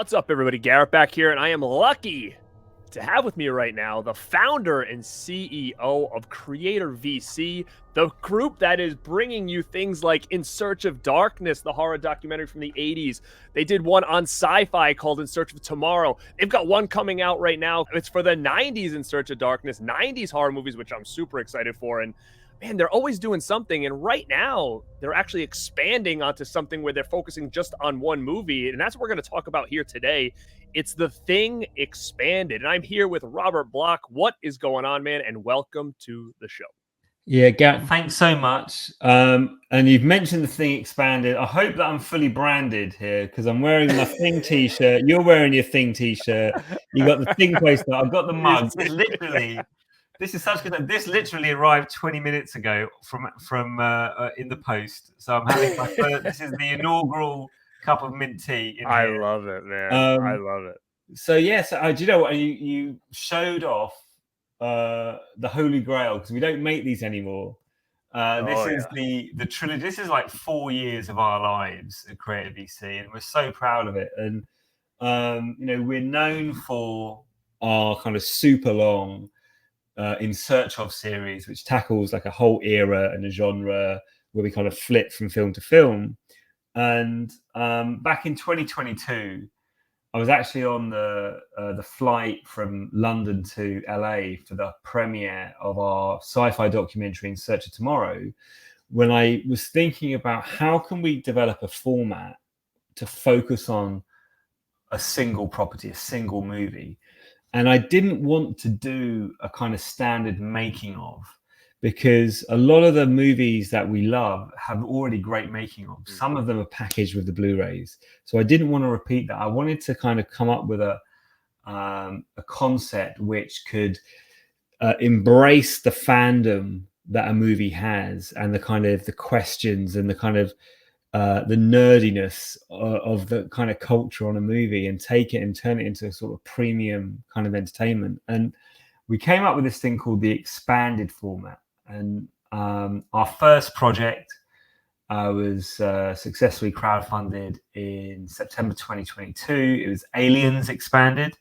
What's up, everybody? Garrett back here, and I am lucky to have with me right now the founder and CEO of Creator VC, the group that is bringing you things like In Search of Darkness, the horror documentary from the 80s. They did one on sci-fi called In Search of Tomorrow. They've got one coming out right now. It's for the 90s In Search of Darkness, 90s horror movies, which I'm super excited for. And man, they're always doing something. And right now, they're actually expanding onto something where they're focusing just on one movie. And that's what we're going to talk about here today. It's The Thing Expanded. And I'm here with Robert Block. What is going on, man? And welcome to the show. Yeah, Garrett, thanks so much. And you've mentioned The Thing Expanded. I hope that I'm fully branded here because I'm wearing my Thing t-shirt. You're wearing your Thing t-shirt. You got the Thing poster. I've got the mug. This is such good. This literally arrived 20 minutes ago from in the post. So I'm having my first. This is the inaugural cup of mint tea. I love it, man. I love it. So yes, do you know what you showed off the Holy Grail because we don't make these anymore. This is the trilogy. This is like 4 years of our lives at Creator VC, and we're so proud of it. And we're known for our kind of super long In Search of series, which tackles like a whole era and a genre where we kind of flip from film to film. And back in 2022, I was actually on the flight from London to LA for the premiere of our sci-fi documentary In Search of Tomorrow, when I was thinking about how can we develop a format to focus on a single property, a single movie. And I didn't want to do a kind of standard making of, because a lot of the movies that we love have already great making of. Some of them are packaged with the Blu-rays. So I didn't want to repeat that. I wanted to kind of come up with a concept which could embrace the fandom that a movie has and the kind of the questions and the kind of the nerdiness of the kind of culture on a movie and take it and turn it into a sort of premium kind of entertainment. And we came up with this thing called the expanded format. And our first project was successfully crowdfunded in September 2022. It was Aliens Expanded.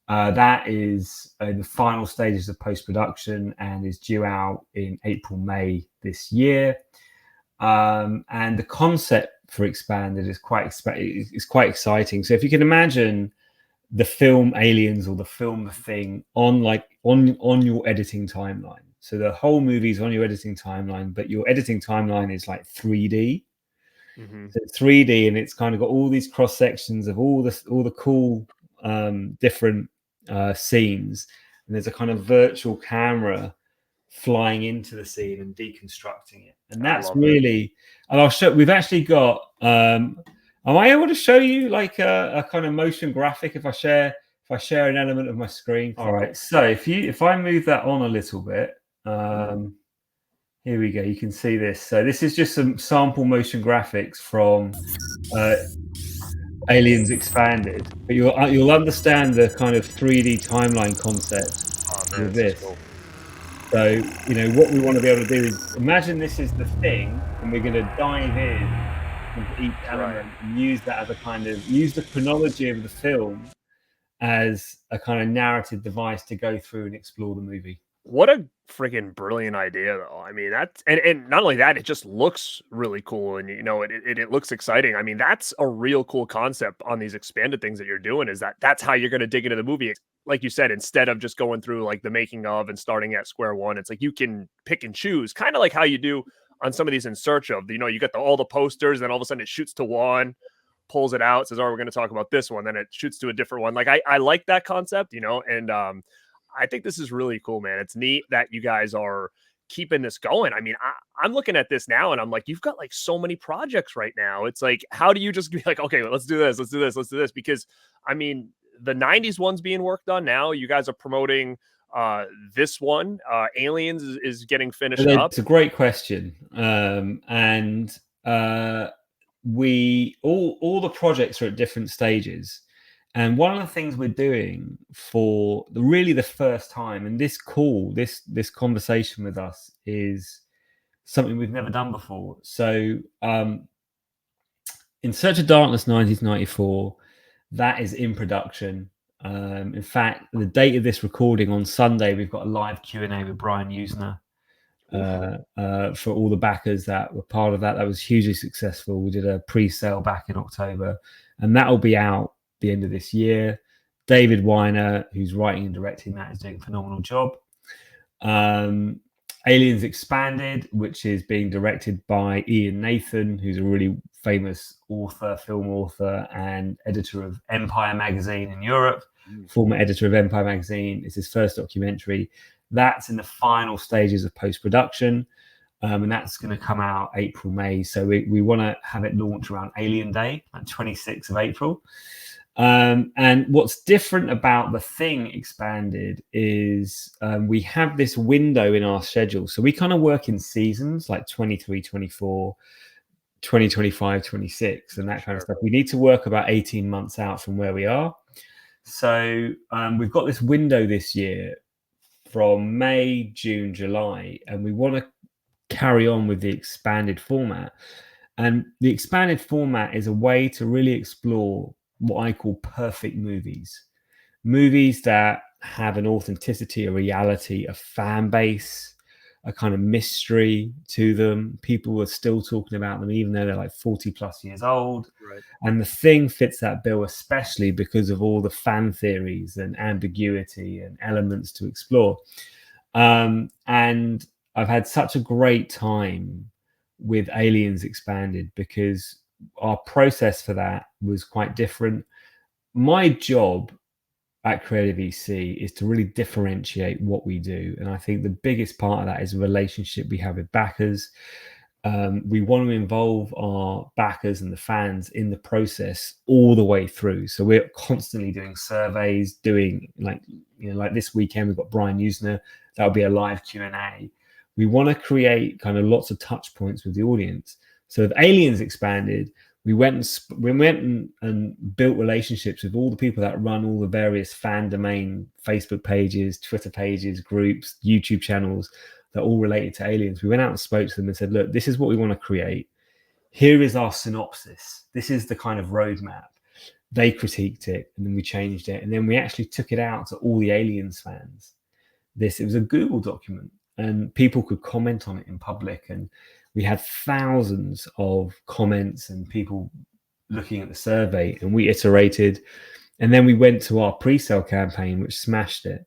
That is in the final stages of post-production and is due out in April, May this year. And the concept for Expanded is quite exciting. So if you can imagine the film Aliens or the film The Thing on your editing timeline. So the whole movie is on your editing timeline, but your editing timeline is like 3D. Mm-hmm. So it's 3D, and it's kind of got all these cross sections of all the cool different scenes, and there's a kind of virtual camera flying into the scene and deconstructing it, and that's really. And I'll show. We've actually got. Am I able to show you like a kind of motion graphic if I share an element of my screen? All right. So if I move that on a little bit. Here we go. You can see this. So this is just some sample motion graphics from Aliens Expanded, but you'll understand the kind of 3D timeline concept with this. Cool. So what we want to be able to do is imagine this is the thing, and we're going to dive in into each element and use that as a kind of use the chronology of the film as a kind of narrative device to go through and explore the movie. What a freaking brilliant idea, though. I mean, that's and not only that, it just looks really cool, and it looks exciting. I mean, that's a real cool concept on these expanded things that you're doing. Is that's how you're going to dig into the movie? Like you said, instead of just going through like the making of and starting at square one, it's like you can pick and choose, kind of like how you do on some of these In Search of. You got all the posters, and all of a sudden it shoots to one, pulls it out, says, "Oh, we're going to talk about this one," then it shoots to a different one. Like I like that concept, and I think this is really cool, man. It's neat that you guys are keeping this going. I mean, I'm looking at this now and I'm like, you've got like so many projects right now. It's like, how do you just be like, okay, let's do this, let's do this, let's do this? Because I mean, the 90s one's being worked on now. You guys are promoting this one. Aliens is getting finished up. It's a great question. And we all the projects are at different stages. And one of the things we're doing for the first time, and this conversation with us is something we've never done before. So In Search of Darkness 1994, That is in production. In fact, the date of this recording on Sunday, we've got a live Q&A with Brian Usner for all the backers that were part of that. That was hugely successful. We did a pre-sale back in October, and that will be out the end of this year. David Weiner, who's writing and directing that, is doing a phenomenal job. Aliens Expanded, which is being directed by Ian Nathan, who's a really famous author, film author, and editor of Empire magazine in Europe, former editor of Empire magazine. It's his first documentary. That's in the final stages of post-production, and that's going to come out April, May. So we want to have it launch around Alien Day, like 26th of April. And what's different about The Thing Expanded is we have this window in our schedule. So we kind of work in seasons like 23, 24, 2025, 26, and that kind of stuff. We need to work about 18 months out from where we are. So we've got this window this year from May, June, July, and we want to carry on with the expanded format. And the expanded format is a way to really explore what I call perfect movies that have an authenticity, a reality, a fan base, a kind of mystery to them. People are still talking about them, even though they're like 40 plus years old. Right. And The Thing fits that bill, especially because of all the fan theories and ambiguity and elements to explore. And I've had such a great time with Aliens Expanded because our process for that was quite different. My job at Creative EC is to really differentiate what we do. And I think the biggest part of that is the relationship we have with backers. We want to involve our backers and the fans in the process all the way through. So we're constantly doing surveys, doing like this weekend, we've got Brian Usner. That'll be a live Q&A. We want to create kind of lots of touch points with the audience. So with Aliens Expanded, we went and built relationships with all the people that run all the various fan domain Facebook pages, Twitter pages, groups, YouTube channels that all related to aliens. We went out and spoke to them and said, look, this is what we want to create. Here is our synopsis. This is the kind of roadmap. They critiqued it, and then we changed it. And then we actually took it out to all the Aliens fans. It was a Google document, and people could comment on it in public. And we had thousands of comments and people looking at the survey, and we iterated. And then we went to our pre-sale campaign, which smashed it.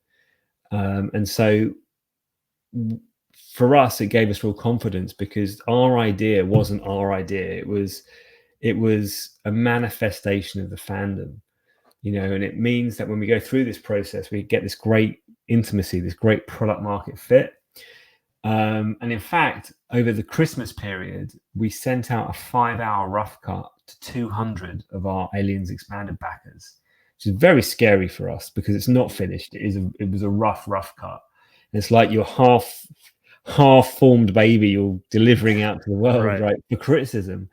And so for us, it gave us real confidence because our idea wasn't our idea. It was a manifestation of the fandom, and it means that when we go through this process, we get this great intimacy, this great product market fit. And in fact, over the Christmas period, we sent out a 5-hour rough cut to 200 of our Aliens Expanded backers, which is very scary for us because it's not finished. It was a rough cut. And it's like your half-formed baby you're delivering out to the world, right, for criticism.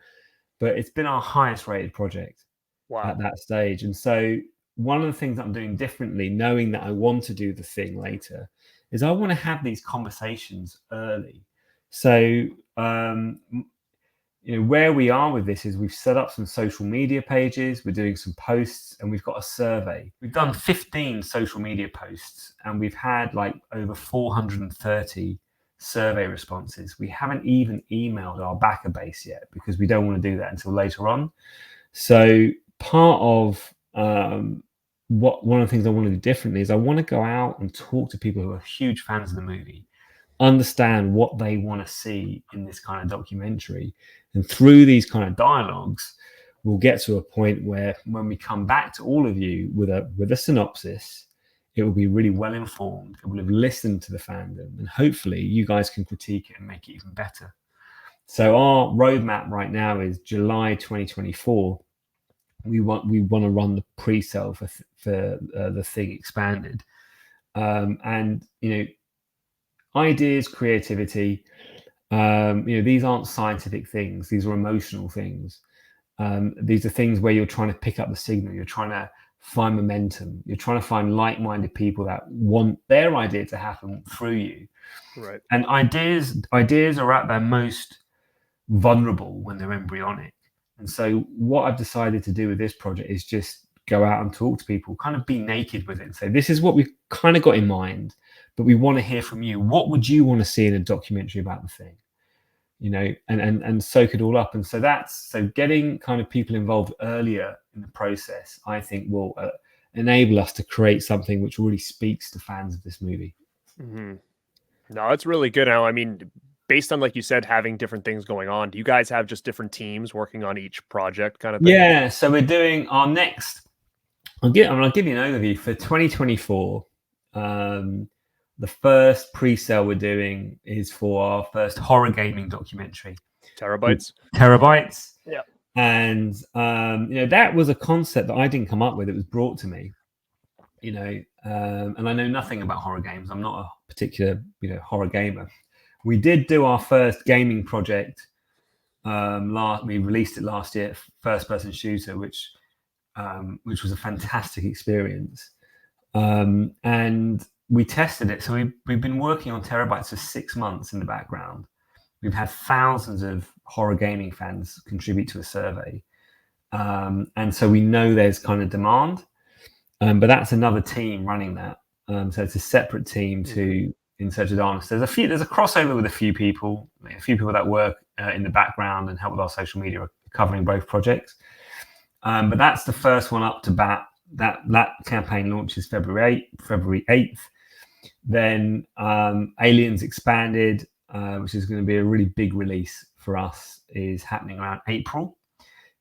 But it's been our highest rated project at that stage. And so one of the things that I'm doing differently, knowing that I want to do The Thing later, is I want to have these conversations early. So, where we are with this is we've set up some social media pages, we're doing some posts, and we've got a survey. We've done 15 social media posts, and we've had like over 430 survey responses. We haven't even emailed our backer base yet because we don't want to do that until later on. So part of one of the things I want to do differently is I want to go out and talk to people who are huge fans of the movie, understand what they want to see in this kind of documentary. And through these kind of dialogues, we'll get to a point where when we come back to all of you with a synopsis, it will be really well informed. It will have listened to the fandom, and hopefully you guys can critique it and make it even better. So our roadmap right now is July 2024. We want to run the pre-sale for The Thing Expanded, and ideas, creativity. These aren't scientific things; these are emotional things. These are things where you're trying to pick up the signal. You're trying to find momentum. You're trying to find like-minded people that want their idea to happen through you. Right. And ideas are at their most vulnerable when they're embryonic. And so what I've decided to do with this project is just go out and talk to people, kind of be naked with it and say, this is what we've kind of got in mind, but we want to hear from you. What would you want to see in a documentary about the thing? You know, and soak it all up. And so getting kind of people involved earlier in the process, I think will enable us to create something which really speaks to fans of this movie. Mm-hmm. No, it's really good. Now, I mean, based on, like you said, having different things going on, do you guys have just different teams working on each project kind of thing? Yeah, so we're doing our next, I'll give you an overview for 2024. The first pre-sale we're doing is for our first horror gaming documentary. Terabytes. Yeah. And, you know, that was a concept that I didn't come up with. It was brought to me, you know, and I know nothing about horror games. I'm not a particular, you know, horror gamer. We did do our first gaming project. We released it last year, first-person shooter, which was a fantastic experience. And we tested it. So we've been working on Terabytes for 6 months in the background. We've had thousands of horror gaming fans contribute to a survey. And so we know there's kind of demand, but that's another team running that. So it's a separate team to In Search of Darkness. There's a crossover with a few people that work in the background and help with our social media, covering both projects. But that's the first one up to bat. That campaign launches February 8th. Then Aliens Expanded, which is going to be a really big release for us, is happening around April.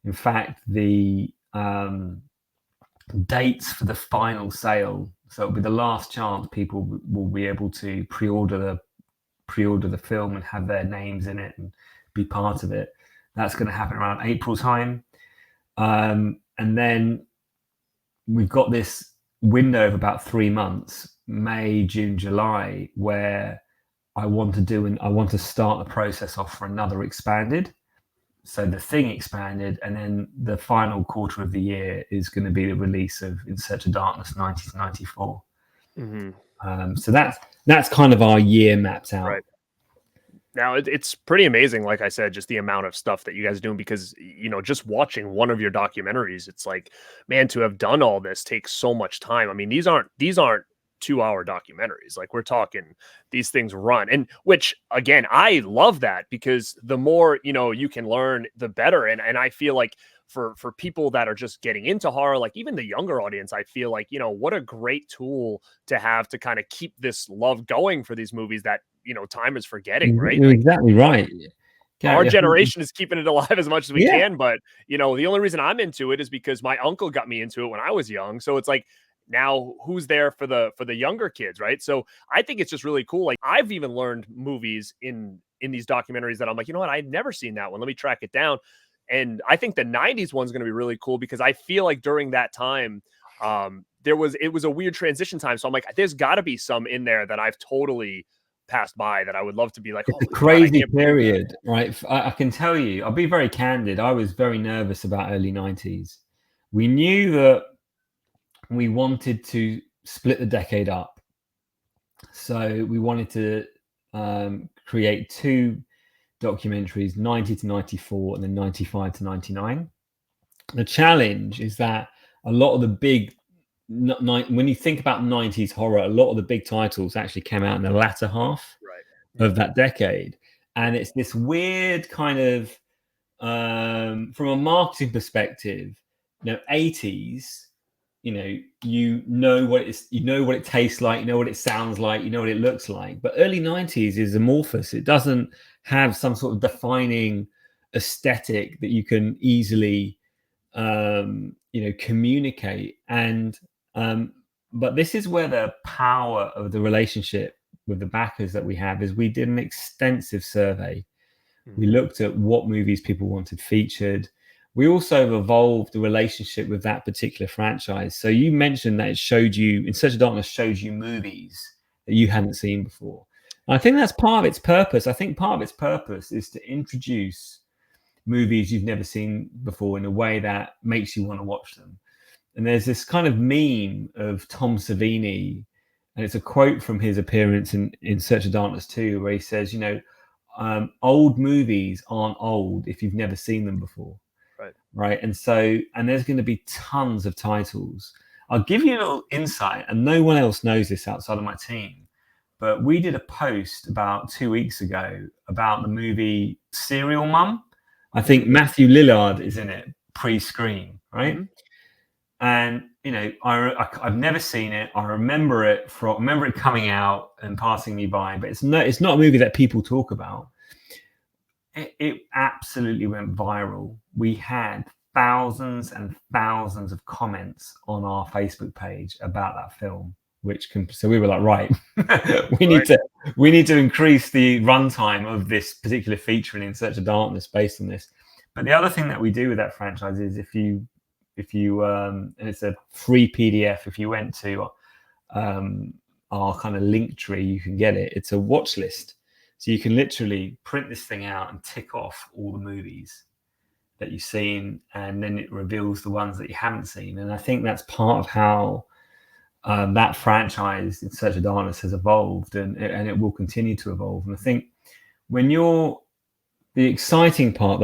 In fact, the dates for the final sale, so it'll be the last chance people will be able to pre-order the film and have their names in it and be part of it. That's going to happen around April time. And then we've got this window of about 3 months, May, June, July, where I want to start the process off for another Expanded. So the Thing Expanded, and then the final quarter of the year is going to be the release of In Search of Darkness 90 to 94. So that's kind of our year mapped out. Right. Now, it's pretty amazing, like I said, just the amount of stuff that you guys are doing, because, you know, just watching one of your documentaries, it's like, man, to have done all this takes so much time. I mean, these aren't 2-hour documentaries. Like, we're talking, these things run, and which, again, I love that, because the more, you know, you can learn, the better. And I feel like for people that are just getting into horror, like even the younger audience, I feel like, you know, what a great tool to have to kind of keep this love going for these movies that, you know, time is forgetting, right? You're exactly right. Our generation is keeping it alive as much as we can, but, you know, the only reason I'm into it is because my uncle got me into it when I was young. So it's like, now who's there for the younger kids, right? So I think it's just really cool. Like, I've even learned movies in these documentaries that I'm like, you know what, I've never seen that one. Let me track it down. And I think the 90s one's going to be really cool, because I feel like during that time, it was a weird transition time. So I'm like, there's got to be some in there that I've totally passed by that I would love to be like, it's a crazy period, right? I can tell you, I'll be very candid. I was very nervous about early 90s. We knew that we wanted to split the decade up. So we wanted to create 2 documentaries, 90 to 94 and then 95 to 99. The challenge is that a lot of the big, when you think about 90s horror, a lot of the big titles actually came out in the latter half of that decade. And it's this weird kind of, from a marketing perspective, you know, 80s, you know what it tastes like, you know what it sounds like, you know what it looks like. But early 90s is amorphous. It doesn't have some sort of defining aesthetic that you can easily communicate. And but this is where the power of the relationship with the backers that we have is. We did an extensive survey. We looked at what movies people wanted featured. We also evolved the relationship with that particular franchise. So you mentioned that it showed you, In Search of Darkness shows you movies that you hadn't seen before. And I think that's part of its purpose. I think part of its purpose is to introduce movies you've never seen before in a way that makes you want to watch them. And there's this kind of meme of Tom Savini, and it's a quote from his appearance in Search of Darkness 2, where he says, old movies aren't old if you've never seen them before. Right. right? And there's going to be tons of titles. I'll give you a little insight, and no one else knows this outside of my team, but we did a post about 2 weeks ago about the movie Serial Mum. I think Matthew Lillard is in it pre-screen, right? And I've never seen it. I remember it coming out and passing me by, but it's not a movie that people talk about. It absolutely went viral. We had thousands and thousands of comments on our Facebook page about that film, so we were like, right, we need to increase the runtime of this particular feature in Search of Darkness based on this. But the other thing that we do with that franchise is if you and it's a free PDF, if you went to our kind of link tree, you can get it. It's a watch list. So you can literally print this thing out and tick off all the movies that you've seen, and then it reveals the ones that you haven't seen. And I think that's part of how that franchise in Search of Darkness has evolved, and it will continue to evolve. And I think when the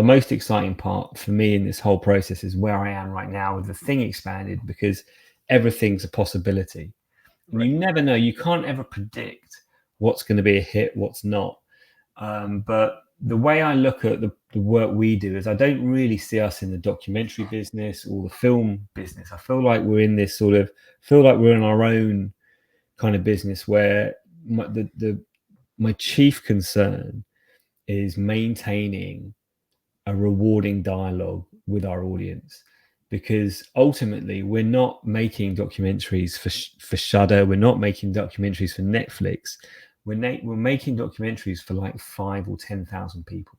most exciting part for me in this whole process is where I am right now with the thing expanded, because everything's a possibility. Right. You never know. You can't ever predict what's going to be a hit, what's not. But the way I look at the work we do is I don't really see us in the documentary business or the film business. I feel like we're in this we're in our own kind of business where my chief concern is maintaining a rewarding dialogue with our audience, because ultimately we're not making documentaries for Shudder, we're not making documentaries for Netflix, we're making documentaries for like 5,000 or 10,000 people.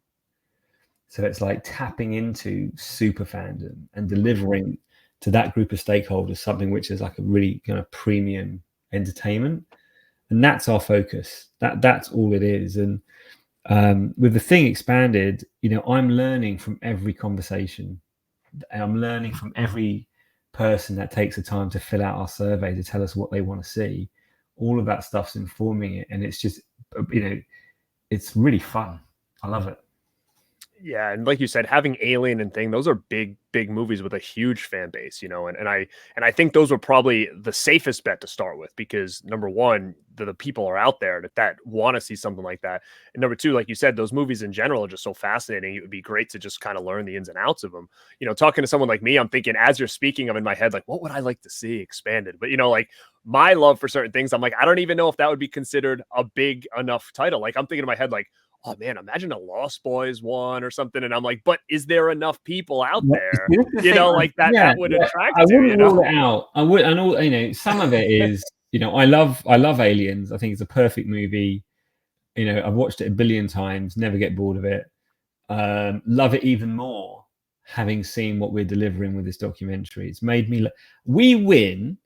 So it's like tapping into super fandom and delivering to that group of stakeholders something which is like a really kind of premium entertainment, and that's our focus. That's all it is. And with the thing expanded, I'm learning from every conversation. I'm learning from every person that takes the time to fill out our survey to tell us what they want to see. All of that stuff's informing it, and it's just, it's really fun. I love it. Yeah, and like you said, having Alien and Thing, those are big movies with a huge fan base, and I think those were probably the safest bet to start with, because number one, the people are out there that want to see something like that, and number two, like you said, those movies in general are just so fascinating. It would be great to just kind of learn the ins and outs of them. Talking to someone like me, I'm thinking as you're speaking, I'm in my head like, what would I like to see expanded? But like my love for certain things, I'm like, I don't even know if that would be considered a big enough title. Like I'm thinking in my head like, oh man, imagine a Lost Boys one or something. And I'm like, but is there enough people out there, like that, that would attract I wouldn't to, rule it out. I would, and all, some of it is, I love Aliens. I think it's a perfect movie. I've watched it a billion times, never get bored of it. Love it even more, having seen what we're delivering with this documentary. It's made me, we win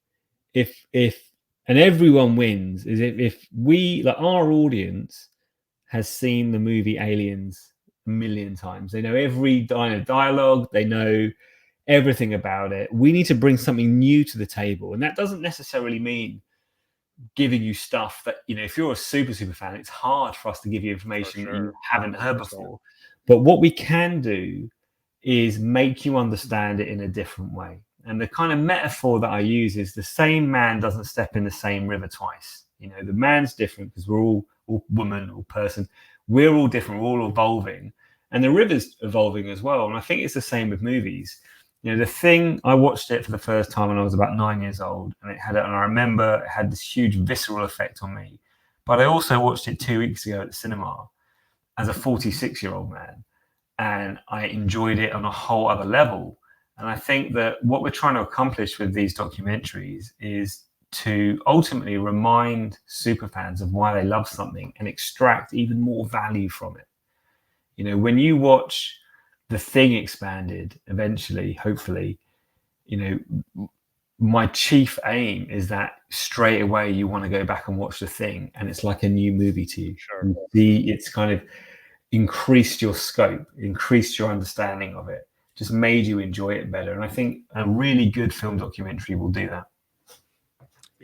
if, and everyone wins, is if we, like our audience, has seen the movie Aliens a million times. They know every dialogue. They know everything about it. We need to bring something new to the table. And that doesn't necessarily mean giving you stuff that, if you're a super fan, it's hard for us to give you information that you haven't heard before. But what we can do is make you understand it in a different way. And the kind of metaphor that I use is the same man doesn't step in the same river twice. The man's different because we're all woman or person. We're all different. We're all evolving. And the river's evolving as well. And I think it's the same with movies. The Thing, I watched it for the first time when I was about 9 years old. And I remember it had this huge visceral effect on me. But I also watched it 2 weeks ago at the cinema as a 46-year-old man. And I enjoyed it on a whole other level. And I think that what we're trying to accomplish with these documentaries is to ultimately remind superfans of why they love something and extract even more value from it. When you watch The Thing expanded, eventually, hopefully, my chief aim is that straight away you want to go back and watch The Thing, and it's like a new movie to you. Sure. It's kind of increased your scope, increased your understanding of it, just made you enjoy it better. And I think a really good film documentary will do that.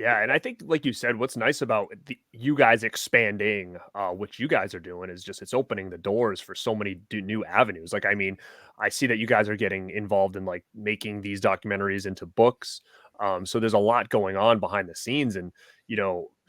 Yeah, and I think, like you said, what's nice about you guys expanding, what you guys are doing is just it's opening the doors for so many new avenues. Like, I mean, I see that you guys are getting involved in like making these documentaries into books. So there's a lot going on behind the scenes, and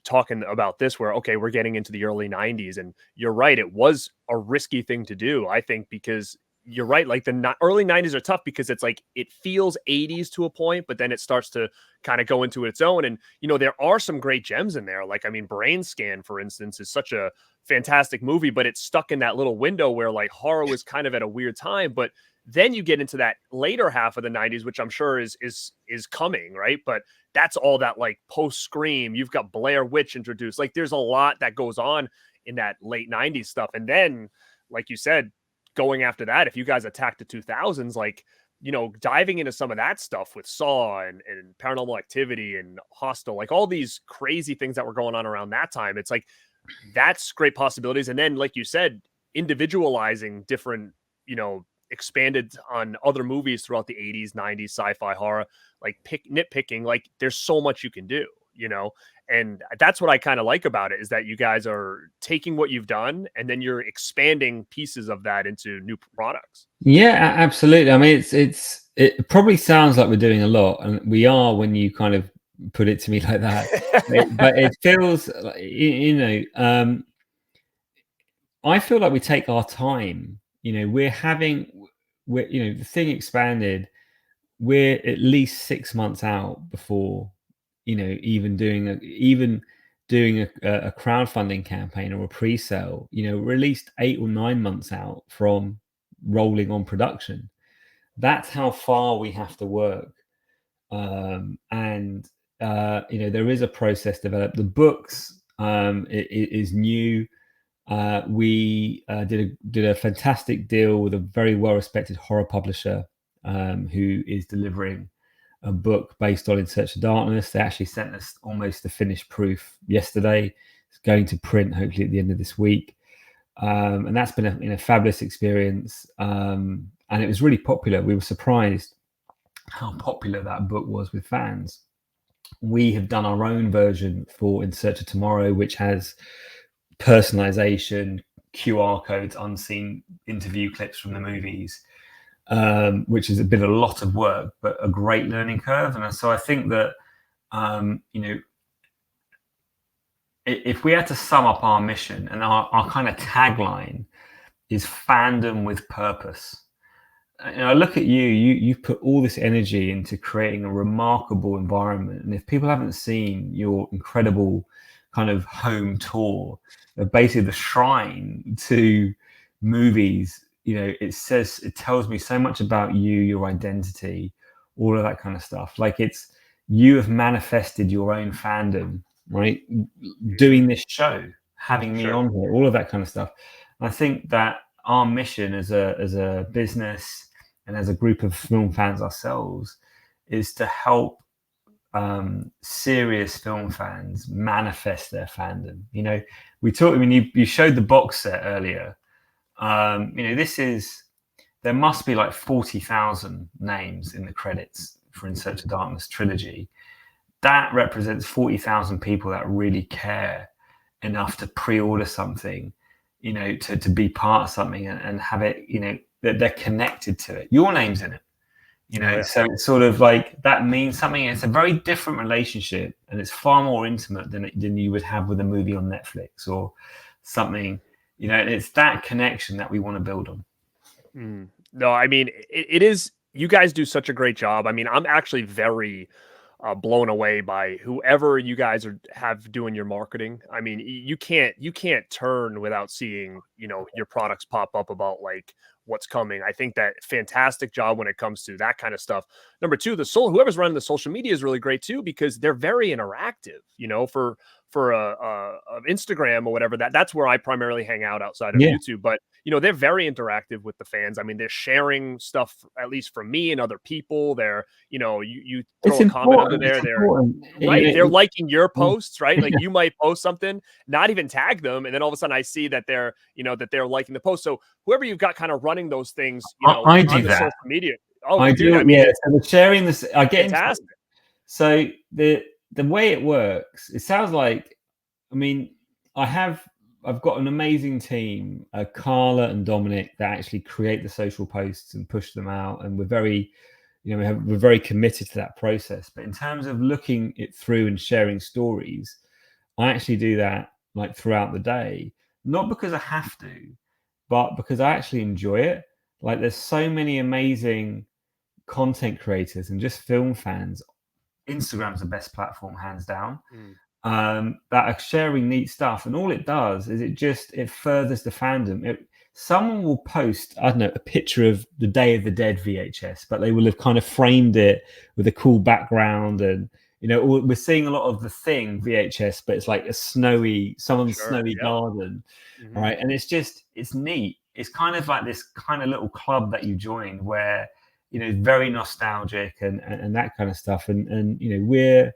talking about this, where okay, we're getting into the early '90s, and you're right, it was a risky thing to do, I think, because you're right, like the early '90s are tough because it's like it feels '80s to a point, but then it starts to kind of go into its own. And there are some great gems in there. Like, I mean, Brain Scan, for instance, is such a fantastic movie, but it's stuck in that little window where like horror was kind of at a weird time. But then you get into that later half of the '90s, which I'm sure is coming, right? But that's all that like post Scream. You've got Blair Witch introduced. Like, there's a lot that goes on in that late '90s stuff. And then, like you said, going after that, if you guys attack the 2000s, like, diving into some of that stuff with Saw and Paranormal Activity and Hostel, like all these crazy things that were going on around that time. It's like, that's great possibilities. And then, like you said, individualizing different, expanded on other movies throughout the 80s, 90s, sci-fi, horror, like nitpicking, like there's so much you can do, and that's what I kind of like about it, is that you guys are taking what you've done and then you're expanding pieces of that into new products. Yeah, absolutely. I mean, it probably sounds like we're doing a lot, and we are when you kind of put it to me like that. But it feels like, I feel like we take our time. The thing expanded. We're at least 6 months out before, even doing a crowdfunding campaign or a pre-sale. We're at least 8 or 9 months out from rolling on production. That's how far we have to work. And there is a process developed. The books is new. We did a fantastic deal with a very well-respected horror publisher who is delivering a book based on In Search of Darkness. They actually sent us almost the finished proof yesterday. It's going to print hopefully at the end of this week. And that's been a fabulous experience. And it was really popular. We were surprised how popular that book was with fans. We have done our own version for In Search of Tomorrow, which has personalization, QR codes, unseen interview clips from the movies, which has been a lot of work, but a great learning curve. And so I think that, if we had to sum up our mission, and our kind of tagline is fandom with purpose. I look at you've put all this energy into creating a remarkable environment. And if people haven't seen your incredible kind of home tour, basically the shrine to movies, it tells me so much about you, your identity, all of that kind of stuff. Like, you have manifested your own fandom, right? Doing this show, having me on here, all of that kind of stuff. And I think that our mission as a business and as a group of film fans ourselves is to help serious film fans manifest their fandom. You showed the box set earlier. There must be like 40,000 names in the credits for In Search of Darkness trilogy. That represents 40,000 people that really care enough to pre-order something, to be part of something and have it, that they're connected to it. Your name's in it, So it's sort of like that means something. It's a very different relationship, and it's far more intimate than you would have with a movie on Netflix or something. It's that connection that we want to build on. No, I mean, it is. You guys do such a great job. I mean, I'm actually very blown away by whoever you guys have doing your marketing. I mean, you can't turn without seeing, your products pop up about like what's coming. I think that fantastic job when it comes to that kind of stuff. Number two, whoever's running the social media is really great too, because they're very interactive, for Instagram or whatever, that's where I primarily hang out outside of YouTube. But they're very interactive with the fans. I mean, they're sharing stuff, at least from me and other people. They're you throw a comment under there. They're liking your posts, right? Like you might post something, not even tag them, and then all of a sudden I see that they're liking the post. So whoever you've got kind of running those things, I do on the that. social media. Oh, I do. I mean, so sharing this, I get fantastic. So the way it works, it sounds like, I mean, I've got an amazing team, Carla and Dominic, that actually create the social posts and push them out, and we're very, we're very committed to that process. But in terms of looking it through and sharing stories, I actually do that like throughout the day, not because I have to, but because I actually enjoy it. Like, there's so many amazing content creators and just film fans. Instagram's the best platform, hands down, that are sharing neat stuff, and all it does is it furthers the fandom. Someone will post, I don't know, a picture of the Day of the Dead VHS, but they will have kind of framed it with a cool background, and we're seeing a lot of The Thing VHS, but it's like someone's snowy garden, right? And it's neat. It's kind of like this kind of little club that you joined where very nostalgic and that kind of stuff, and we're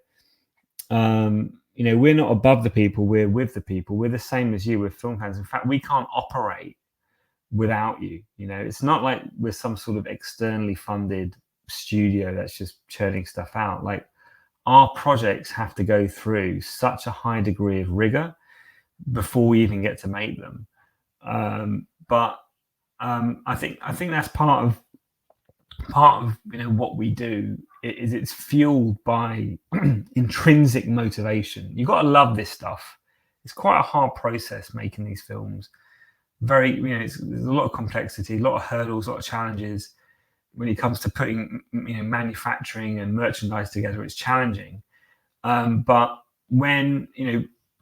not above the people, we're with the people. We're the same as you, we're film fans. In fact, we can't operate without you. It's not like we're some sort of externally funded studio that's just churning stuff out. Like, our projects have to go through such a high degree of rigor before we even get to make them. But I think that's part of what we do. It's fueled by intrinsic motivation. You've got to love this stuff. It's quite a hard process making these films. There's a lot of complexity, a lot of hurdles, a lot of challenges. When it comes to putting manufacturing and merchandise together, it's challenging. But when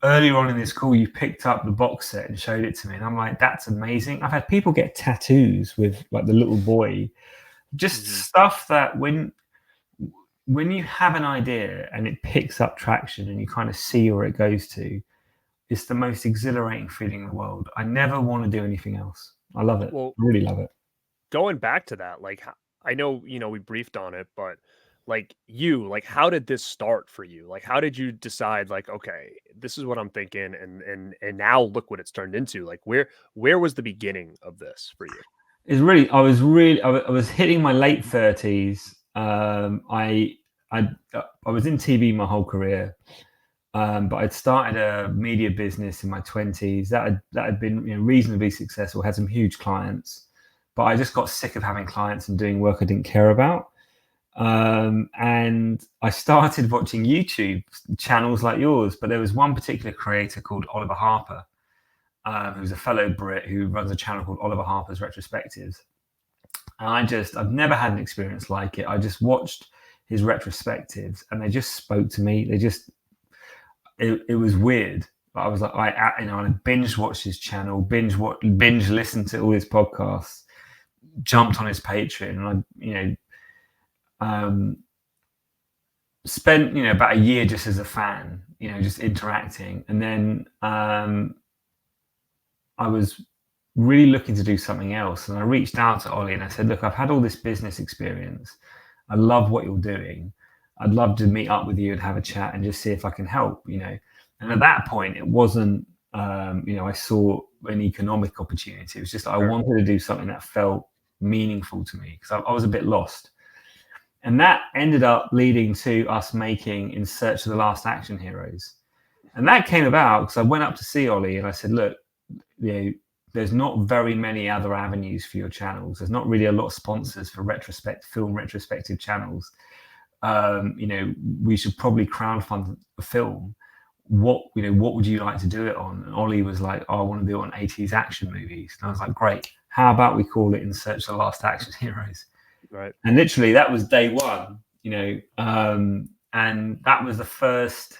earlier on in this call, you picked up the box set and showed it to me, and I'm like, that's amazing. I've had people get tattoos with like the little boy. Just stuff that when you have an idea and it picks up traction and you kind of see where it goes to, it's the most exhilarating feeling in the world. I never want to do anything else. I love it. Well, I really love it. Going back to that, like, I know, we briefed on it, but like, how did this start for you? Like, how did you decide, like, okay, this is what I'm thinking, and now look what it's turned into? Like, where was the beginning of this for you? I was hitting my late 30s. I was in TV my whole career, but I'd started a media business in my 20s that had been reasonably successful, had some huge clients, but I just got sick of having clients and doing work I didn't care about. And I started watching YouTube channels like yours, but there was one particular creator called Oliver Harper, who's a fellow Brit who runs a channel called Oliver Harper's Retrospectives. And I've never had an experience like it. I just watched his retrospectives and they just spoke to me. It was weird. But I was like, I binge watched his channel, binge listened to all his podcasts, jumped on his Patreon, and I spent about a year just as a fan, just interacting. And then I was really looking to do something else, and I reached out to Ollie and I said, look, I've had all this business experience. I love what you're doing. I'd love to meet up with you and have a chat and just see if I can help, And at that point, it wasn't, I saw an economic opportunity. It was just I wanted to do something that felt meaningful to me because I was a bit lost. And that ended up leading to us making In Search of the Last Action Heroes. And that came about because I went up to see Ollie and I said, look, there's not very many other avenues for your channels. There's not really a lot of sponsors for film retrospective channels. We should probably crowdfund a film. What would you like to do it on? And Ollie was like, I want to do it on 80s action movies. And I was like, great. How about we call it In Search of the Last Action Heroes? Right. And literally that was day one, and that was the first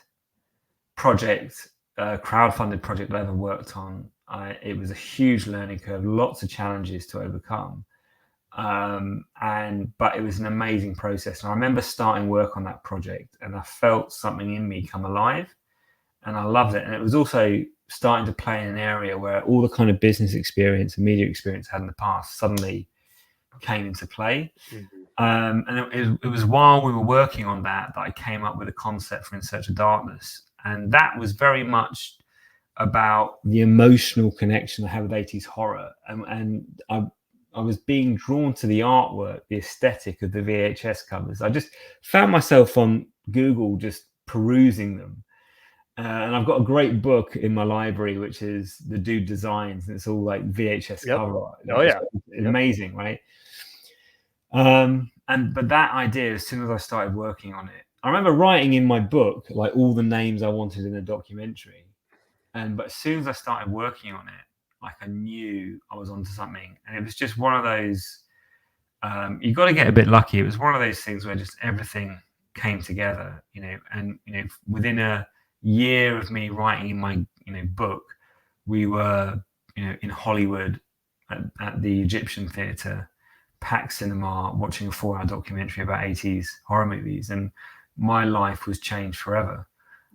project, crowdfunded project I ever worked on. It was a huge learning curve, lots of challenges to overcome. But it was an amazing process. And I remember starting work on that project and I felt something in me come alive and I loved it. And it was also starting to play in an area where all the kind of business experience and media experience I had in the past suddenly came into play. And it was while we were working on that I came up with a concept for In Search of Darkness. And that was very much about the emotional connection I have with 80s horror. And I was being drawn to the artwork, the aesthetic of the VHS covers. I just found myself on Google just perusing them. And I've got a great book in my library, which is The Dude Designs, and it's all like VHS cover art. Oh yeah, it's amazing, right? But that idea, as soon as I started working on it, I remember writing in my book like all the names I wanted in a documentary, but as soon as I started working on it, like I knew I was onto something, and it was just one of those. You got to get a bit lucky. It was one of those things where just everything came together, and within a year of me writing my book, we were in Hollywood at the Egyptian Theatre, packed cinema, watching a 4-hour documentary about 80s horror movies, and my life was changed forever.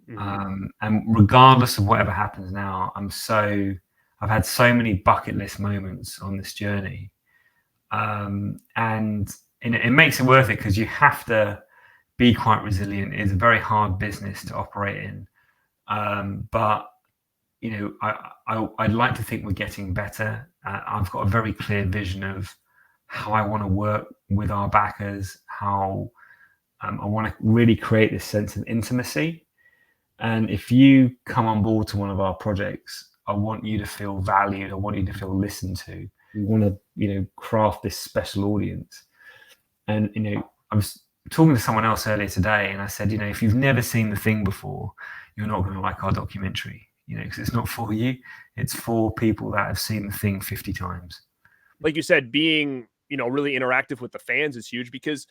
And regardless of whatever happens now, I've had so many bucket list moments on this journey, and it makes it worth it, because you have to be quite resilient. It's a very hard business to operate in. But I'd like to think we're getting better. I've got a very clear vision of how I want to work with our backers, how I want to really create this sense of intimacy. And if you come on board to one of our projects, I want you to feel valued. I want you to feel listened to. We want to, craft this special audience. And, I was talking to someone else earlier today, and I said, if you've never seen The Thing before, you're not going to like our documentary, because it's not for you. It's for people that have seen The Thing 50 times. Like you said, being, really interactive with the fans is huge, because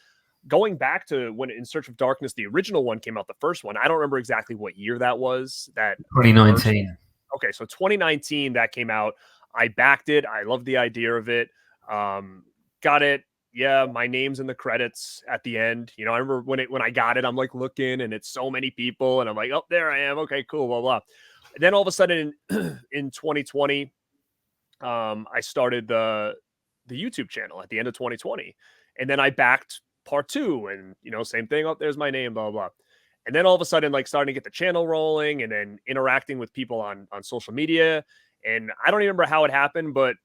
going back to when In Search of Darkness, the original one came out, the first one, I don't remember exactly what year that was. That 2019. Okay, so 2019 that came out. I backed it. I loved the idea of it. Got it. Yeah, my name's in the credits at the end. I remember when I got it, I'm like looking, and it's so many people, and I'm like, oh, there I am. Okay, cool, blah blah. And then all of a sudden in 2020, I started the YouTube channel at the end of 2020, and then I backed part 2, and same thing. Oh, there's my name, blah blah. And then all of a sudden, like, starting to get the channel rolling, and then interacting with people on social media. And I don't even remember how it happened, but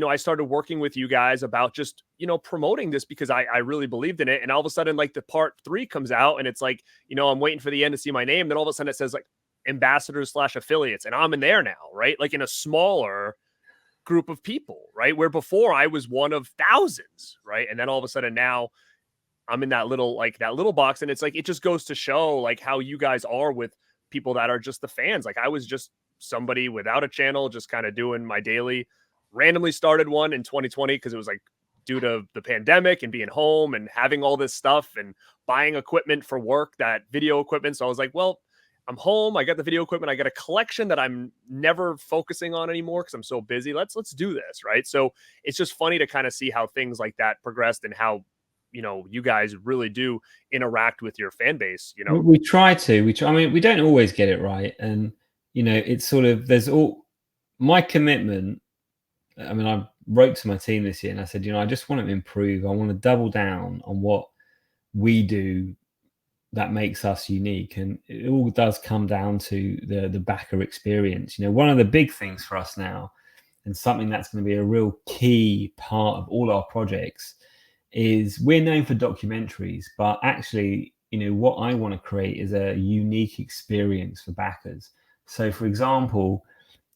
I started working with you guys about just, promoting this, because I really believed in it. And all of a sudden, like, the part 3 comes out, and it's like, I'm waiting for the end to see my name. Then all of a sudden it says like ambassadors/affiliates, and I'm in there now, right? Like, in a smaller group of people, right? Where before I was one of thousands, right? And then all of a sudden now I'm in that little box. And it's like, it just goes to show like how you guys are with people that are just the fans. Like, I was just somebody without a channel, just kind of doing my daily, randomly started one in 2020, because it was like due to the pandemic and being home and having all this stuff and buying equipment for work, that video equipment. So I was like, well, I'm home. I got the video equipment. I got a collection that I'm never focusing on anymore because I'm so busy. Let's do this, right? So it's just funny to kind of see how things like that progressed, and how you guys really do interact with your fan base. We try to. I mean, we don't always get it right, and it's sort of, there's all my commitment. I mean, I wrote to my team this year and I said, I just want to improve. I want to double down on what we do that makes us unique. And it all does come down to the backer experience. One of the big things for us now, and something that's going to be a real key part of all our projects, is we're known for documentaries, but actually, what I want to create is a unique experience for backers. So, for example,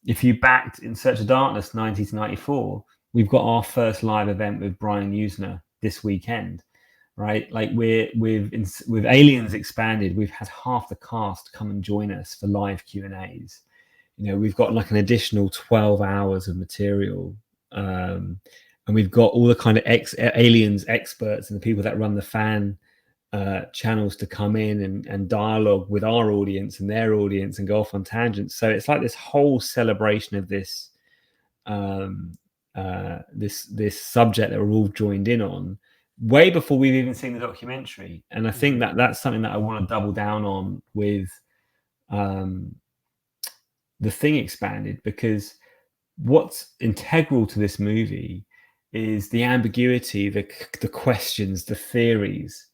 if you backed In Search of Darkness 90 to 94, we've got our first live event with Brian Usner this weekend, right? Like, with Aliens Expanded, we've had half the cast come and join us for live Q&As. We've got like an additional 12 hours of material, and we've got all the kind of Aliens experts and the people that run the fan channels to come in and dialogue with our audience and their audience and go off on tangents. So it's like this whole celebration of this this subject that we're all joined in on way before we've even seen the documentary. And I think that that's something that I want to double down on with The Thing Expanded, because what's integral to this movie is the ambiguity, the questions, the theories.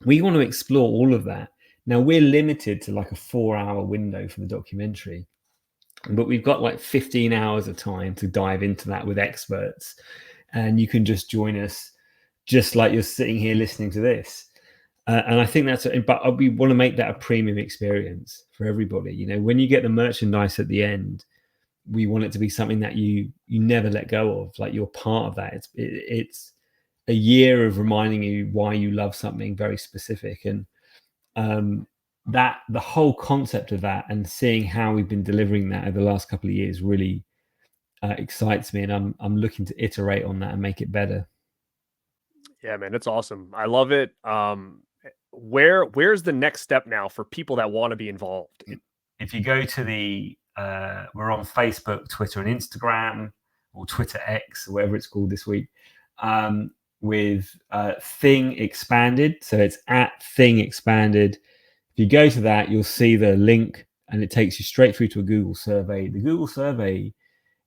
We want to explore all of that. Now, we're limited to like a 4-hour window for the documentary, but we've got like 15 hours of time to dive into that with experts. And you can just join us just like you're sitting here listening to this. And I think but we want to make that a premium experience for everybody. You know, when you get the merchandise at the end, we want it to be something that you never let go of. Like, you're part of that. It's a year of reminding you why you love something very specific, and that the whole concept of that and seeing how we've been delivering that over the last couple of years really excites me, and I'm looking to iterate on that and make it better. Yeah, man, it's awesome. I love it. Where's the next step now for people that want to be involved? If you go to we're on Facebook, Twitter, and Instagram, or Twitter X, or whatever it's called this week, with Thing Expanded. So it's at Thing Expanded. If you go to that, you'll see the link, and it takes you straight through to a Google survey. The Google survey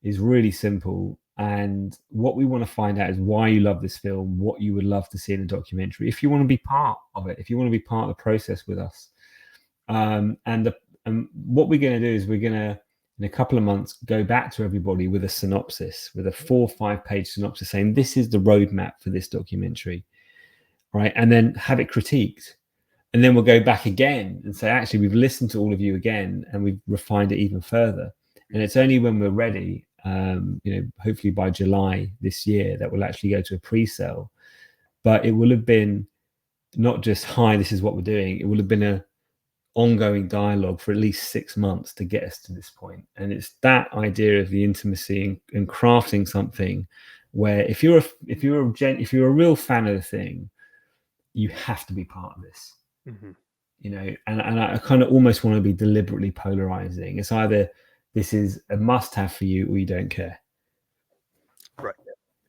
is really simple, and what we want to find out is why you love this film, what you would love to see in a documentary, if you want to be part of it, if you want to be part of the process with us. And what we're going to do is we're going to, in a couple of months, go back to everybody with a synopsis, with a 4 or 5 page synopsis saying this is the roadmap for this documentary, right? And then have it critiqued. And then we'll go back again and say, actually, we've listened to all of you again, and we've refined it even further. And it's only when we're ready, hopefully by July this year, that we'll actually go to a pre-sale. But it will have been not just, hi, this is what we're doing. It will have been a ongoing dialogue for at least 6 months to get us to this point. And it's that idea of the intimacy and crafting something where if you're a real fan of the thing, you have to be part of this. You know, and I kind of almost want to be deliberately polarizing. It's either this is a must-have for you, or you don't care. Right.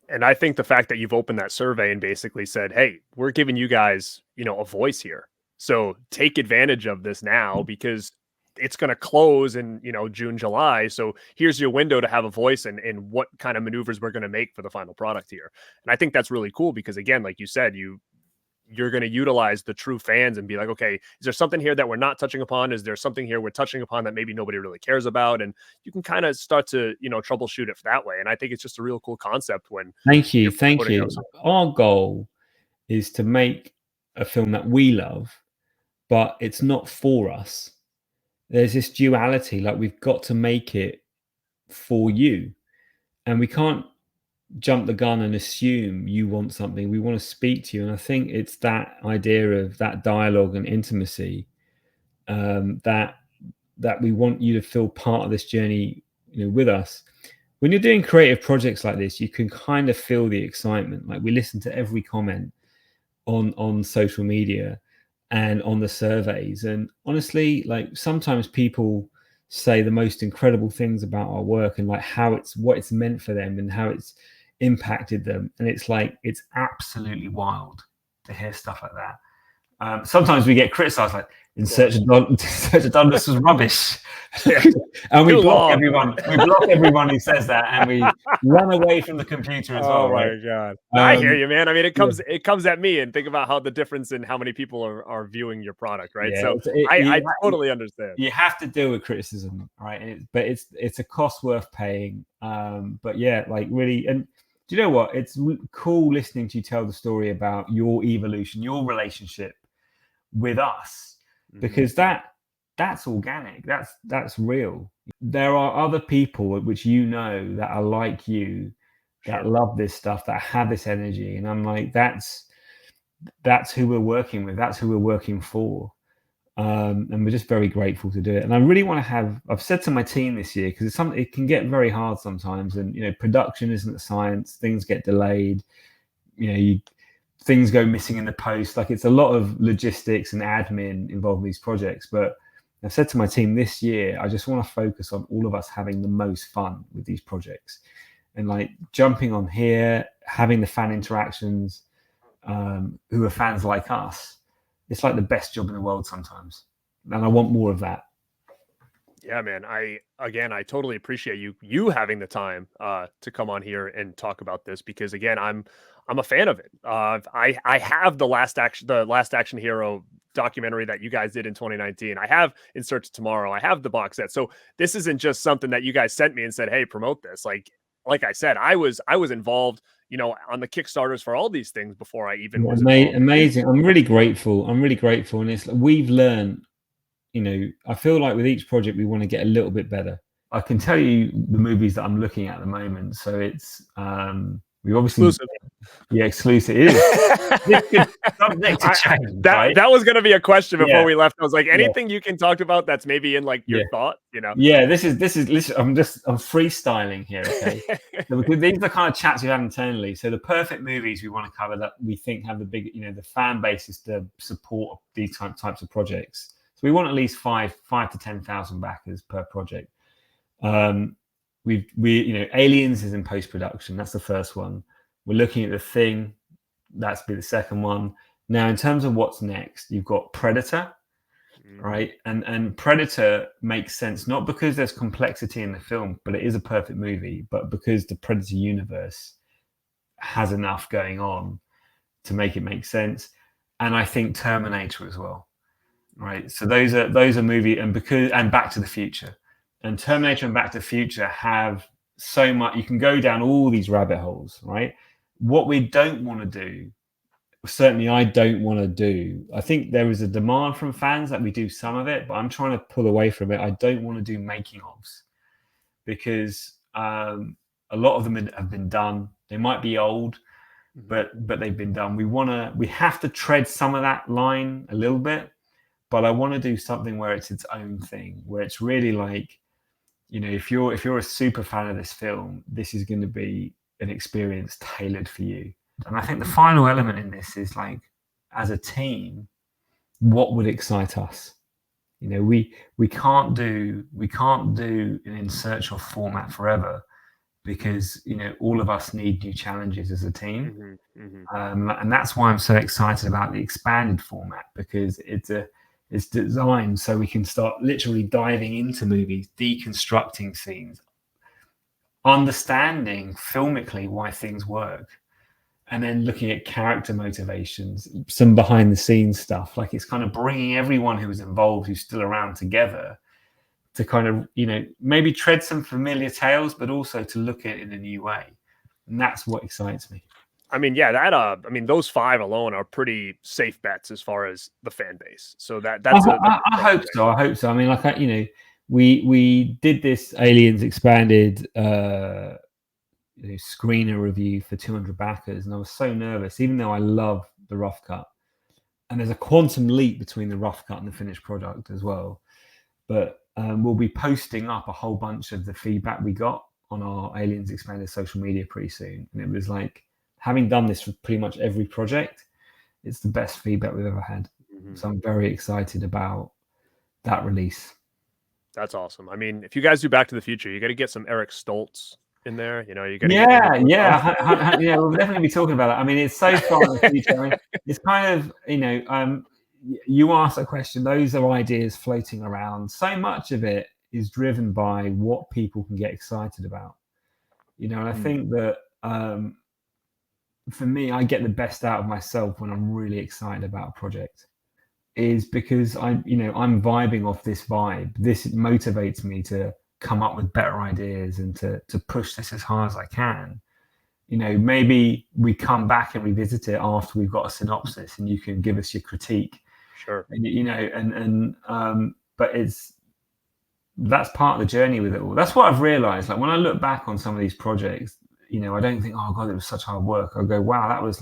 And I think the fact that you've opened that survey and basically said, hey, we're giving you guys, a voice here. So take advantage of this now, because it's going to close in, June, July. So here's your window to have a voice and what kind of maneuvers we're going to make for the final product here. And I think that's really cool because, again, like you said, you're going to utilize the true fans and be like, okay, is there something here that we're not touching upon? Is there something here we're touching upon that maybe nobody really cares about? And you can kind of start to, troubleshoot it that way. And I think it's just a real cool concept when. Thank you. Our goal is to make a film that we love, but it's not for us. There's this duality, like we've got to make it for you, and we can't jump the gun and assume you want something. We want to speak to you, and I think it's that idea of that dialogue and intimacy that we want you to feel part of this journey, with us. When you're doing creative projects like this, you can kind of feel the excitement. Like, we listen to every comment on social media and on the surveys, and honestly, like, sometimes people say the most incredible things about our work and like what it's meant for them and how it's impacted them, and it's like, it's absolutely wild to hear stuff like that. Sometimes we get criticized, like, In Search of Darkness was rubbish. And we block everyone who says that, and we run away from the computer as well. Oh my God. I hear you, man. I mean, it comes at me, and think about how the difference in how many people are viewing your product, right? So I totally understand. You have to deal with criticism, right? But it's a cost worth paying. But yeah, like, really, and do you know what? It's cool listening to you tell the story about your evolution, your relationship with us, because that's organic. That's real. There are other people which that are like you, that love this stuff, that have this energy, and I'm like, that's who we're working with. That's who we're working for. And we're just very grateful to do it. And I really want to I've said to my team this year, because it can get very hard sometimes, and production isn't a science. Things get delayed. Things go missing in the post. Like, it's a lot of logistics and admin involved in these projects. But I've said to my team this year, I just want to focus on all of us having the most fun with these projects, and like jumping on here, having the fan interactions, who are fans like us. It's like the best job in the world sometimes, and I want more of that. Yeah, man. I totally appreciate you having the time to come on here and talk about this, because, again, I'm a fan of it. I have the Last Action Hero documentary that you guys did in 2019. I have In Search of Tomorrow. I have the box set. So this isn't just something that you guys sent me and said, hey, promote this. Like I said, I was involved, you know, on the Kickstarters for all these things before I even was involved. Amazing. I'm really grateful. And it's we've learned, you know, I feel like with each project we want to get a little bit better. I can tell you the movies that I'm looking at the moment. So it's we obviously Exclusive. Yeah, exclusive. It is. Subject to change, right? That was going to be a question before we left. I was like, anything you can talk about that's maybe in like your thought, you know? Yeah, this is. Listen, I'm freestyling here, okay? So because these are the kind of chats we have internally. So the perfect movies we want to cover that we think have the big, you know, the fan bases to support these types of projects. So we want at least 5 to 10,000 backers per project. We you know, Aliens is in post-production. That's the first one. We're looking at The Thing. That's be the second one. Now, in terms of what's next, you've got Predator, right? And Predator makes sense, not because there's complexity in the film, but it is a perfect movie, but because the Predator universe has enough going on to make it make sense. And I think Terminator as well, right? So those are movie, and Back to the Future. And Terminator and Back to the Future have so much. You can go down all these rabbit holes, right? What we don't want to do, certainly I don't want to do, I think there is a demand from fans that we do some of it, but I'm trying to pull away from it. I don't want to do making ofs because a lot of them have been done. They might be old, but they've been done. We have to tread some of that line a little bit, but I want to do something where it's its own thing, where it's really like, you know, if you're a super fan of this film, this is going to be an experience tailored for you. And I think the final element in this is like, as a team, what would excite us? You know, we can't do an in search of format forever because, you know, all of us need new challenges as a team. And that's why I'm so excited about the expanded format, because it's designed so we can start literally diving into movies, deconstructing scenes, understanding filmically why things work, and then looking at character motivations, some behind the scenes stuff. Like, it's kind of bringing everyone who was involved, who's still around, together to kind of, you know, maybe tread some familiar tales, but also to look at it in a new way. And that's what excites me. I mean, yeah, I mean, those 5 alone are pretty safe bets as far as the fan base. So that's I hope so. I hope so. I mean, like, you know, we did this Aliens expanded screener review for 200 backers, and I was so nervous, even though I love the rough cut, and there's a quantum leap between the rough cut and the finished product as well. But we'll be posting up a whole bunch of the feedback we got on our Aliens expanded social media pretty soon, and it was like, having done this for pretty much every project, it's the best feedback we've ever had. So I'm very excited about that release. That's awesome. I mean, if you guys do Back to the Future, you got to get some Eric Stoltz in there. You know, you got to yeah, we'll definitely be talking about that. I mean, it's so far in the future. I mean, it's kind of, you know, you asked a question. Those are ideas floating around. So much of it is driven by what people can get excited about. You know, and I think that for me, I get the best out of myself when I'm really excited about a project, is because I'm vibing off this vibe. This motivates me to come up with better ideas and to push this as hard as I can. You know, maybe we come back and revisit it after we've got a synopsis and you can give us your critique. Sure. And, you know, but that's part of the journey with it all. That's what I've realized. Like, when I look back on some of these projects, you know, I don't think, oh God, it was such hard work. I go, wow, that was,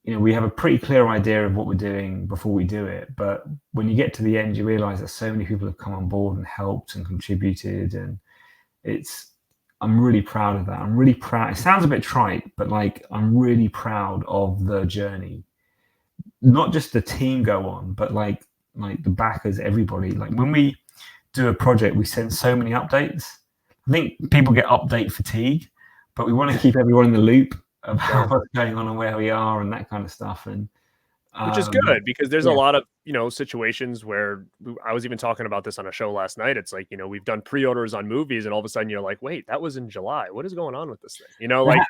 you know, we have a pretty clear idea of what we're doing before we do it. But when you get to the end, you realize that so many people have come on board and helped and contributed. And I'm really proud of that. I'm really proud. It sounds a bit trite, but like, I'm really proud of the journey. Not just the team go on, but like the backers, everybody. Like, when we do a project, we send so many updates. I think people get update fatigue, but we want to keep everyone in the loop of what's going on and where we are and that kind of stuff. And which is good, because there's a lot of, you know, situations where I was even talking about this on a show last night. It's like, you know, we've done pre-orders on movies and all of a sudden you're like, wait, that was in July. What is going on with this thing? You know, like,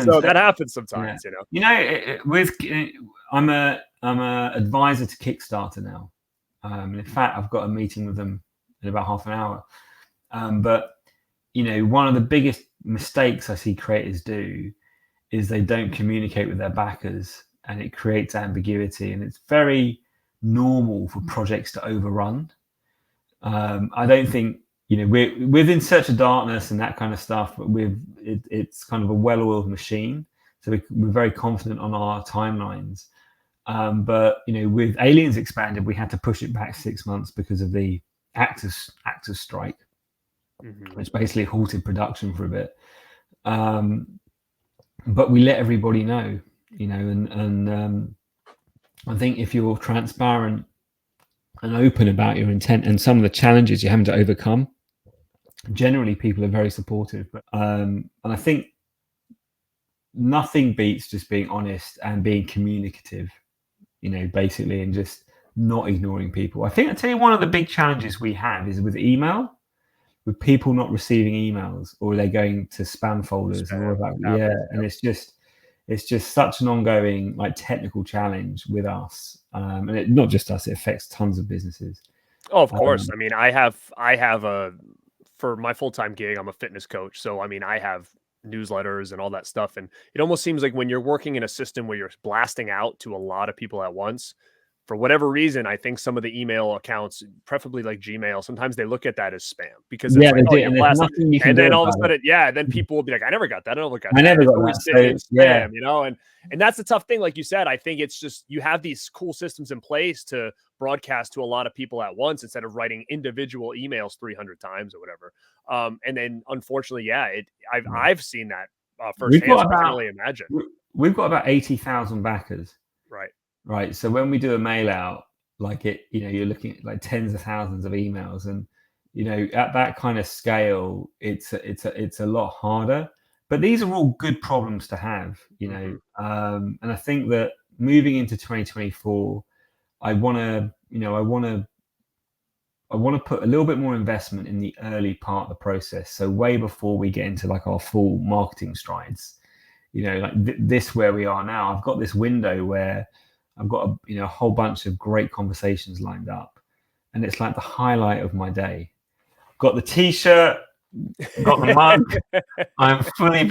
so that happens sometimes, you know. I'm a advisor to Kickstarter now. In fact, I've got a meeting with them in about half an hour. But, you know, one of the biggest mistakes I see creators do is they don't communicate with their backers, and it creates ambiguity, and it's very normal for projects to overrun. I don't think, we're within Search of Darkness and that kind of stuff, but it's kind of a well-oiled machine, so we're very confident on our timelines. But with Aliens Expanded, we had to push it back 6 months because of the actors strike, which basically halted production for a bit. But we let everybody know, and I think if you're transparent and open about your intent and some of the challenges you're having to overcome, generally people are very supportive. But and I think nothing beats just being honest and being communicative, basically, and just not ignoring people. I tell you, one of the big challenges we have is with email, with people not receiving emails, or they're going to spam folders and all of that. Yeah, and it's just such an ongoing technical challenge with us, and not just us; it affects tons of businesses. Oh, of course. I mean, I have for my full-time gig, I'm a fitness coach, so I mean, I have newsletters and all that stuff, and it almost seems like when you're working in a system where you're blasting out to a lot of people at once, for whatever reason, I think some of the email accounts, preferably like Gmail, sometimes they look at that as spam because it's like, oh, you're blasting. And then all of a sudden, then people will be like, I never got that. I never got that. Never got that. Sitting in spam, and that's the tough thing. Like you said, I think it's just, you have these cool systems in place to broadcast to a lot of people at once instead of writing individual emails 300 times or whatever. And then unfortunately, I've seen that firsthand. So I can only imagine. We've got about 80,000 backers. Right. So when we do a mail out, you're looking at like tens of thousands of emails, and at that kind of scale, it's a lot harder. But these are all good problems to have, and I think that moving into 2024, I want to put a little bit more investment in the early part of the process. So way before we get into our full marketing strides, this where we are now, I've got this window where I've got a whole bunch of great conversations lined up, and it's like the highlight of my day. Got the T-shirt, got the mug. I'm fully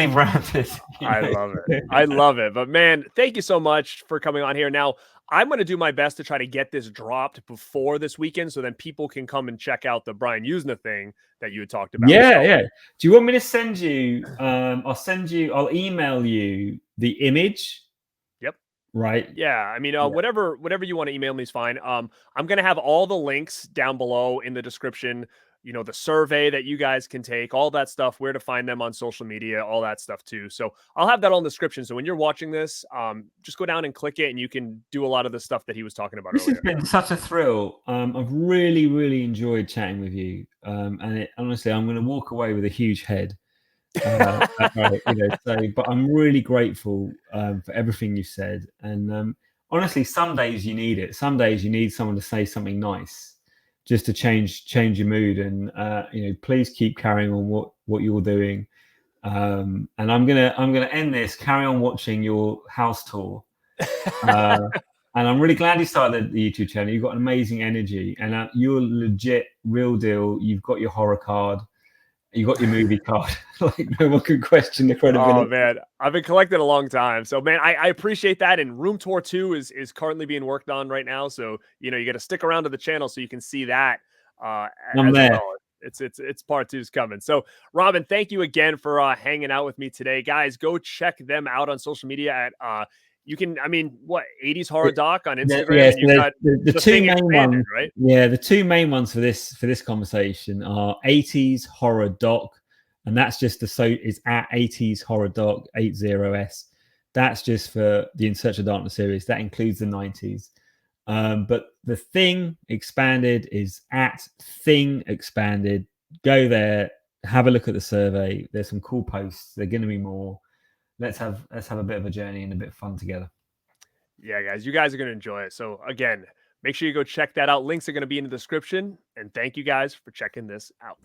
branded. I love it. But man, thank you so much for coming on here. Now, I'm going to do my best to try to get this dropped before this weekend, so then people can come and check out the Brian Usna thing that you had talked about. Yeah. Do you want me to send you? I'll email you the image. Right. Yeah. I mean, whatever you want to email me is fine. I'm going to have all the links down below in the description, the survey that you guys can take, all that stuff, where to find them on social media, all that stuff too. So I'll have that all in the description. So when you're watching this, just go down and click it, and you can do a lot of the stuff that he was talking about earlier. This has been such a thrill. I've really, really enjoyed chatting with you. And honestly, I'm going to walk away with a huge head. But I'm really grateful for everything you said, and honestly, some days you need it. Some days you need someone to say something nice, just to change your mood. And please keep carrying on what you're doing. And I'm gonna end this. Carry on watching your house tour. And I'm really glad you started the YouTube channel. You've got an amazing energy, and you're legit, real deal. You've got your horror card. You got your movie card. No one can question the credibility. Oh man, I've been collecting a long time. So man, I appreciate that. And Room Tour 2 is currently being worked on right now. So you got to stick around to the channel so you can see that. I'm there. Well. It's part 2 is coming. So Robin, thank you again for hanging out with me today, guys. Go check them out on social media at you can, 80s Horror Doc on Instagram. Yes, and you've got the two main ones, right? Yeah, the two main ones for this conversation are 80s Horror Doc, and that's just it's at 80s Horror Doc 80s. That's just for the In Search of Darkness series. That includes the 90s. But the Thing Expanded is at Thing Expanded. Go there, have a look at the survey. There's some cool posts. There are going to be more. Let's have a bit of a journey and a bit of fun together. Yeah, guys, you guys are going to enjoy it. So again, make sure you go check that out. Links are going to be in the description. And thank you guys for checking this out.